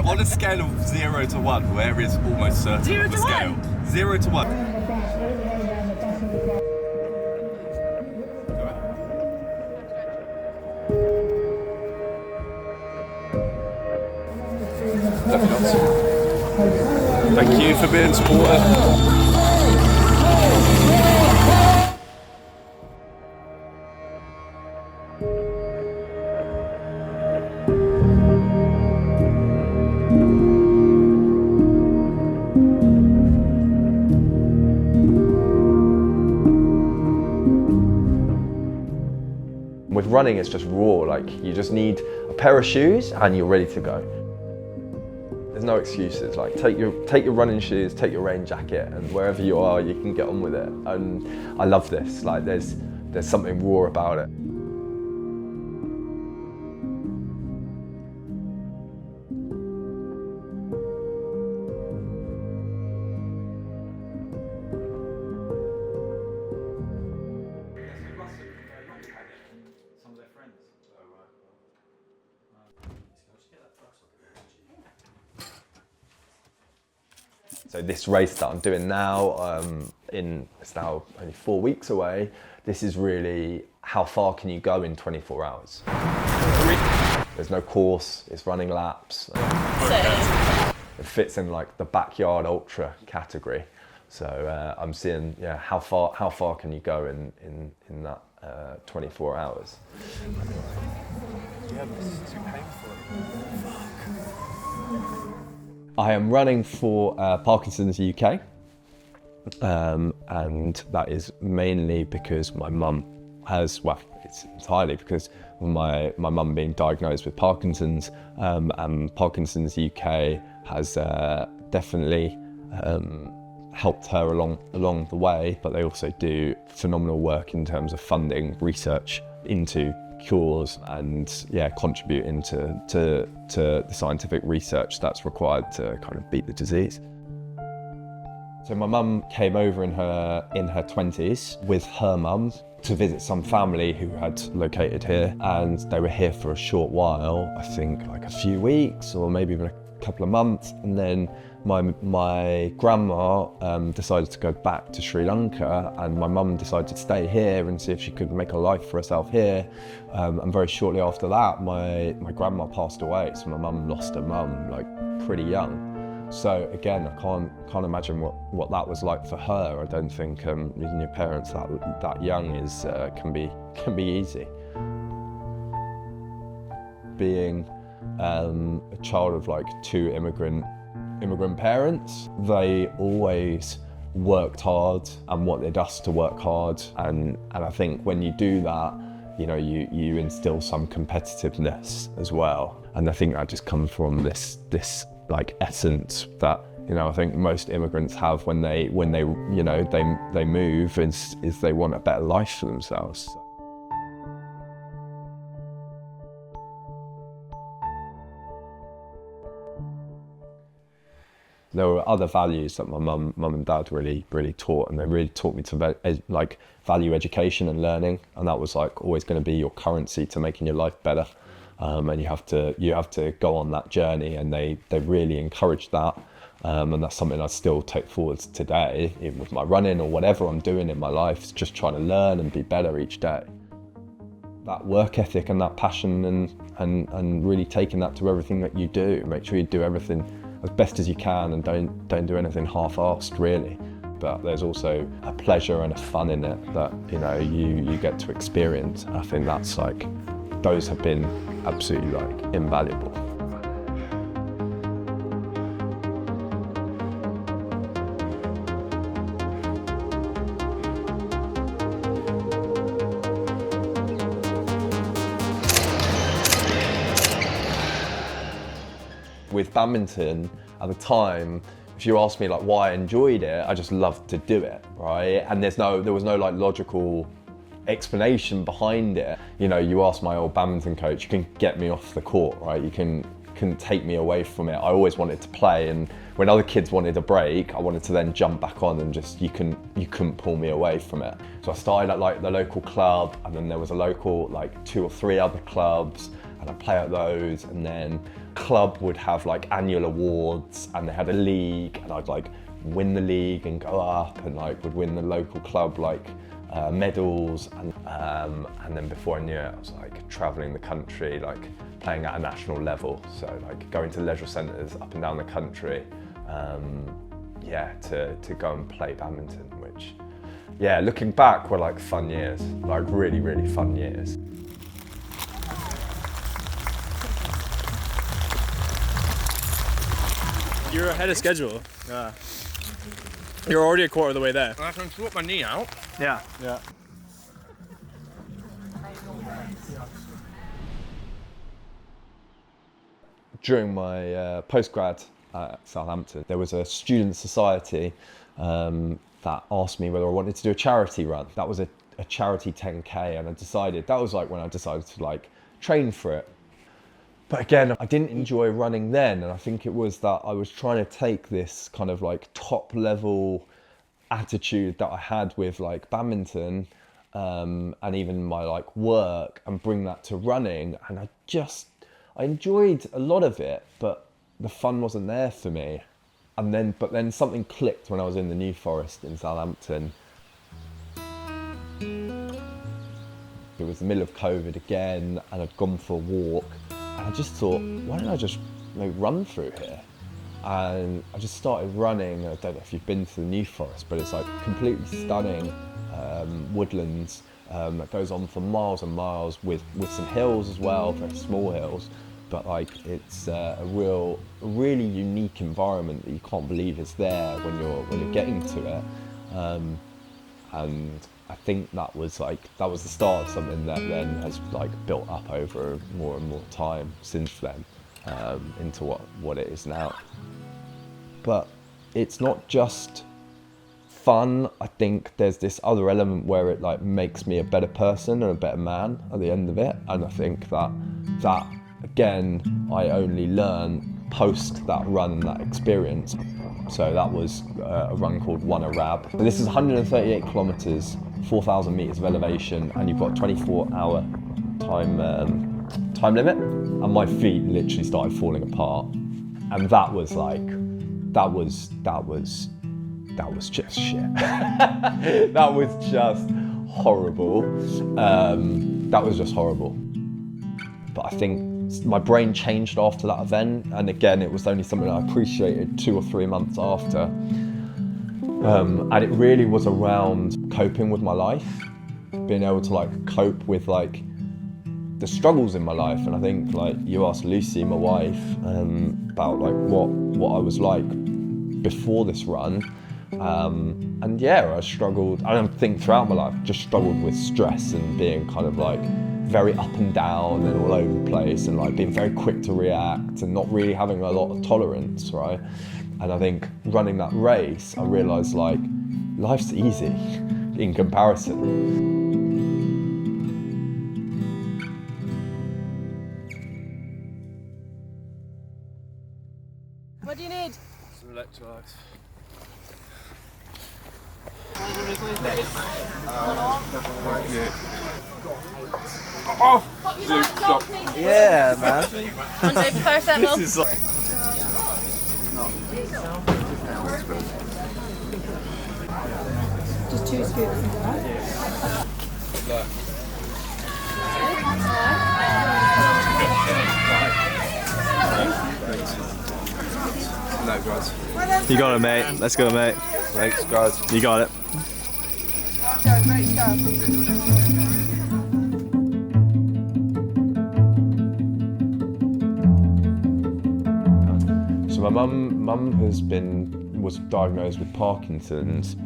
So on a scale of 0 to 1, where is almost certain 0 on the to scale? 1? 0 to 1. Thank you for being supportive. With running, it's just raw. Like, you just need a pair of shoes and you're ready to go. There's no excuses. Like, take your running shoes, take your rain jacket, and wherever you are, you can get on with it. And I love this. Like, there's something raw about it. So this race that I'm doing now, it's now only 4 weeks away. This is really how far can you go in 24 hours. There's no course, it's running laps. It fits in like the backyard ultra category. So I'm seeing, yeah, how far can you go in that 24 hours. Yeah, this is too painful. I am running for Parkinson's UK, and that is mainly because my mum has, well, it's entirely because of my mum being diagnosed with Parkinson's, and Parkinson's UK has definitely helped her along the way, but they also do phenomenal work in terms of funding research into cures and, yeah, contributing to the scientific research that's required to kind of beat the disease. So my mum came over in her 20s with her mum to visit some family who had located here, and they were here for a short while, I think like a few weeks or maybe even a couple of months, and then my grandma decided to go back to Sri Lanka, and my mum decided to stay here and see if she could make a life for herself here. And very shortly after that, my grandma passed away, so my mum lost her mum like pretty young. So again, I can't imagine what that was like for her. I don't think losing your parents that young can be easy. Being a child of like two immigrant parents, they always worked hard and wanted us to work hard, and I think when you do that, you know, you instill some competitiveness as well, and I think that just comes from this like essence that, you know, I think most immigrants have when they you know they move is they want a better life for themselves. There were other values that my mum and dad really taught, and they really taught me to like value education and learning, and that was like always going to be your currency to making your life better. And you have to go on that journey, and they really encouraged that, and that's something I still take forward today, even with my running or whatever I'm doing in my life, just trying to learn and be better each day. That work ethic and that passion and really taking that to everything that you do. Make sure you do everything as best as you can and don't do anything half-assed really. But there's also a pleasure and a fun in it that, you know, you get to experience. I think that's like, those have been absolutely like invaluable. With badminton at the time, if you ask me like why I enjoyed it, I just loved to do it, right? And there was no like logical explanation behind it. You know, you ask my old badminton coach, you can get me off the court, right? You can take me away from it. I always wanted to play, and when other kids wanted a break, I wanted to then jump back on, and just you couldn't pull me away from it. So I started at like the local club, and then there was a local like 2 or 3 other clubs, and I'd play at those, and then club would have like annual awards, and they had a league, and I'd like win the league and go up, and like would win the local club like medals, and then before I knew it, I was like traveling the country, like playing at a national level. So like going to leisure centres up and down the country, yeah, to go and play badminton, which, yeah, looking back were like fun years, like really, really fun years. You're ahead of schedule. Yeah. You're already a quarter of the way there. I can swap my knee out. Yeah. Yeah. During my postgrad at Southampton, there was a student society that asked me whether I wanted to do a charity run. That was a charity 10K, and I decided, that was like when I decided to like train for it. But again, I didn't enjoy running then, and I think it was that I was trying to take this kind of like top level attitude that I had with like badminton and even my like work, and bring that to running, and I enjoyed a lot of it, but the fun wasn't there for me. But then something clicked when I was in the New Forest in Southampton. It was the middle of COVID again, and I'd gone for a walk, and I just thought, why don't I just run through here? And I just started running. I don't know if you've been to the New Forest, but it's like completely stunning woodlands that goes on for miles and miles with some hills as well, very small hills. But like it's a really unique environment that you can't believe is there when you're getting to it. And I think that was the start of something that then has like built up over more and more time since then into what it is now. But it's not just fun. I think there's this other element where it like makes me a better person and a better man at the end of it. And I think that again, I only learn post that run and that experience. So that was a run called One Arab. This is 138 kilometers, 4,000 meters of elevation, and you've got a 24-hour time limit. And my feet literally started falling apart. And that was just shit. That was just horrible. That was just horrible. But I think my brain changed after that event, and again, it was only something I appreciated 2 or 3 months after. And it really was around coping with my life, being able to like cope with like the struggles in my life. And I think like you asked Lucy, my wife, about like what I was like before this run. And yeah, I struggled, I don't think throughout my life, just struggled with stress and being kind of like very up and down and all over the place, and like being very quick to react and not really having a lot of tolerance, right? And I think running that race, I realised like life's easy in comparison. What do you need? Some electrolytes. Oh! Dude, stop. Yeah, man. Andrei, prepare that milk. This is like... Just 2 scoops into that. No, guys. You got it, mate. Let's go, mate. Thanks, guys. You got it. Great stuff. So my mum was diagnosed with Parkinson's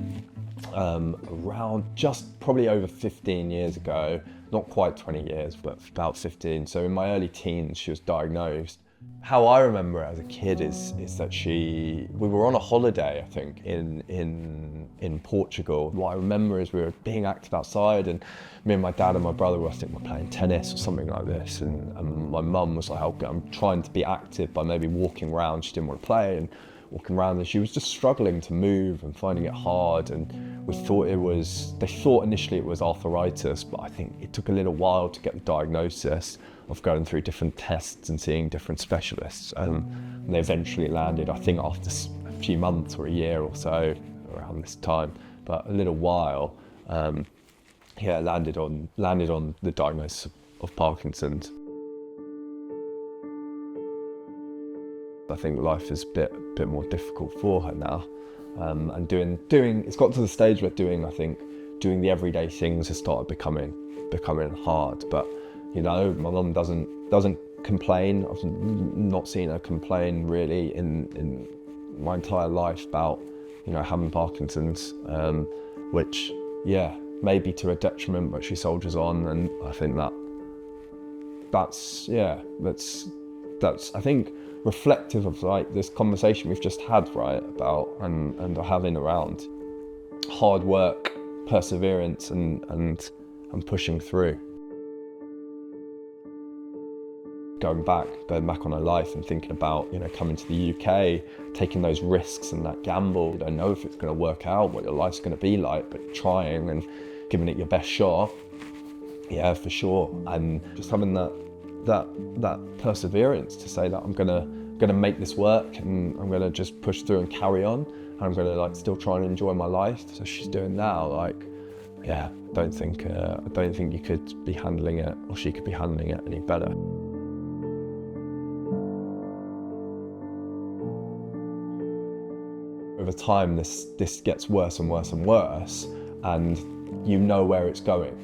around just probably over 15 years ago, not quite 20 years, but about 15. So in my early teens, she was diagnosed. How I remember it as a kid is that we were on a holiday, I think, in Portugal. What I remember is we were being active outside, and me and my dad and my brother were, I think, were playing tennis or something like this, and my mum was like, I'm trying to be active by maybe walking around. She didn't want to play, and walking around, and she was just struggling to move and finding it hard. And they thought initially it was arthritis, but I think it took a little while to get the diagnosis of going through different tests and seeing different specialists. And they eventually landed, I think after a few months or a year or so, around this time, but a little while, landed on the diagnosis of Parkinson's. I think life is a bit more difficult for her now, and doing it's got to the stage where doing the everyday things has started becoming hard. But you know, my mum doesn't complain. I've not seen her complain really in my entire life about, you know, having Parkinson's, which maybe to her detriment, but she soldiers on, and I think that's I think reflective of like this conversation we've just had, right, about and are having around hard work, perseverance, and pushing through. Going back on her life and thinking about, you know, coming to the UK, taking those risks and that gamble. You don't know if it's going to work out, what your life's going to be like, but trying and giving it your best shot. Yeah, for sure. And just having that perseverance to say that I'm gonna make this work, and I'm gonna just push through and carry on, and I'm gonna like still try and enjoy my life. So she's doing now, like, yeah, I don't think you could be handling it, or she could be handling it any better. Over time, this gets worse and worse and worse, and you know where it's going.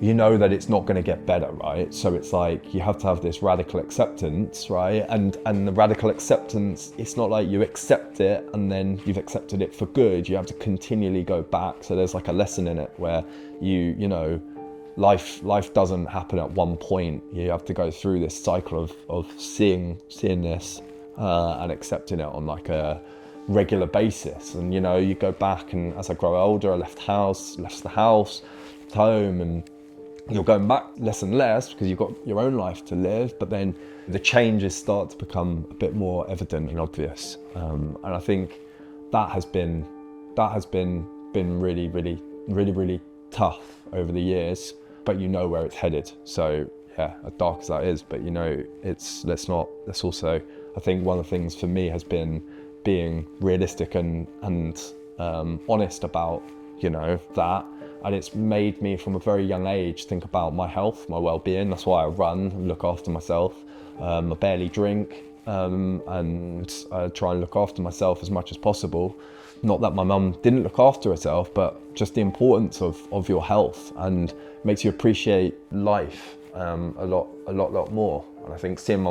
You know that it's not going to get better, right? So it's like you have to have this radical acceptance, right? And the radical acceptance, it's not like you accept it and then you've accepted it for good. You have to continually go back. So there's like a lesson in it where you know, life doesn't happen at one point. You have to go through this cycle of seeing this and accepting it on like a regular basis. And you know, you go back, and as I grow older, I left the house, left home, and you're going back less and less because you've got your own life to live, but then the changes start to become a bit more evident and obvious. And I think that has been really tough over the years, but you know where it's headed. So yeah, as dark as that is, but you know, let's also, I think one of the things for me has been being realistic and honest about, you know, that. And it's made me from a very young age think about my health, my well-being. That's why I run and look after myself. I barely drink, and I try and look after myself as much as possible. Not that my mum didn't look after herself, but just the importance of your health, and makes you appreciate life a lot more. And I think seeing my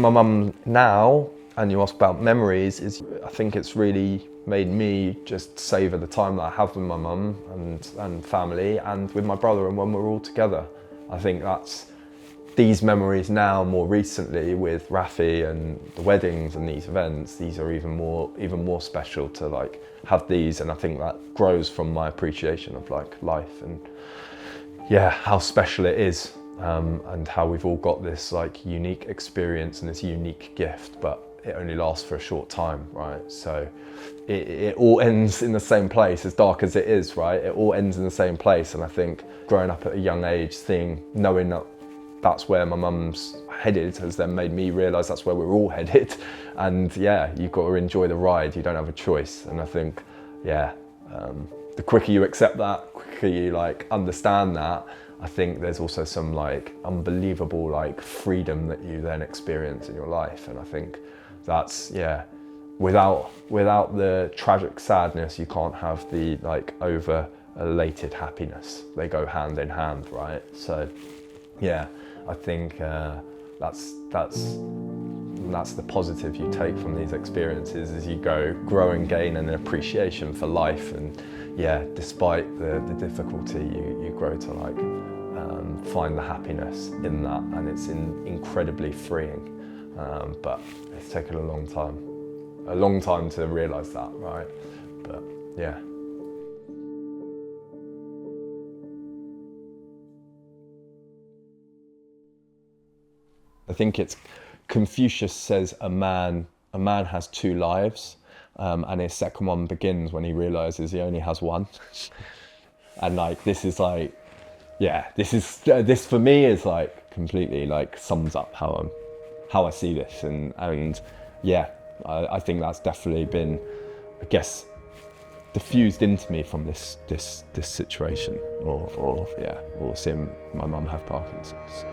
mum now, and you ask about memories, I think it's really made me just savour the time that I have with my mum and family, and with my brother, and when we're all together. I think that's these memories now, more recently with Rafi and the weddings and these events, these are even more special to like have these, and I think that grows from my appreciation of like life and yeah, how special it is, and how we've all got this like unique experience and this unique gift, but it only lasts for a short time, right? So it all ends in the same place, as dark as it is, right? It all ends in the same place. And I think growing up at a young age, knowing that that's where my mum's headed has then made me realise that's where we're all headed. And yeah, you've got to enjoy the ride, you don't have a choice. And I think, yeah, the quicker you accept that, quicker you like understand that, I think there's also some like unbelievable like freedom that you then experience in your life. And I think that's, yeah, without the tragic sadness, you can't have the like over elated happiness. They go hand in hand, right? So yeah, I think that's the positive you take from these experiences as you grow and gain an appreciation for life. And yeah, despite the difficulty, you grow to like find the happiness in that, and it's incredibly freeing. But it's taken a long time to realise that, right? But yeah. I think it's Confucius says a man a man has two lives, and his second one begins when he realizes he only has one. And like, this is like, yeah, this for me is like completely like sums up how I see this, and yeah, I think that's definitely been, I guess, diffused into me from this situation, or seeing my mum have Parkinson's.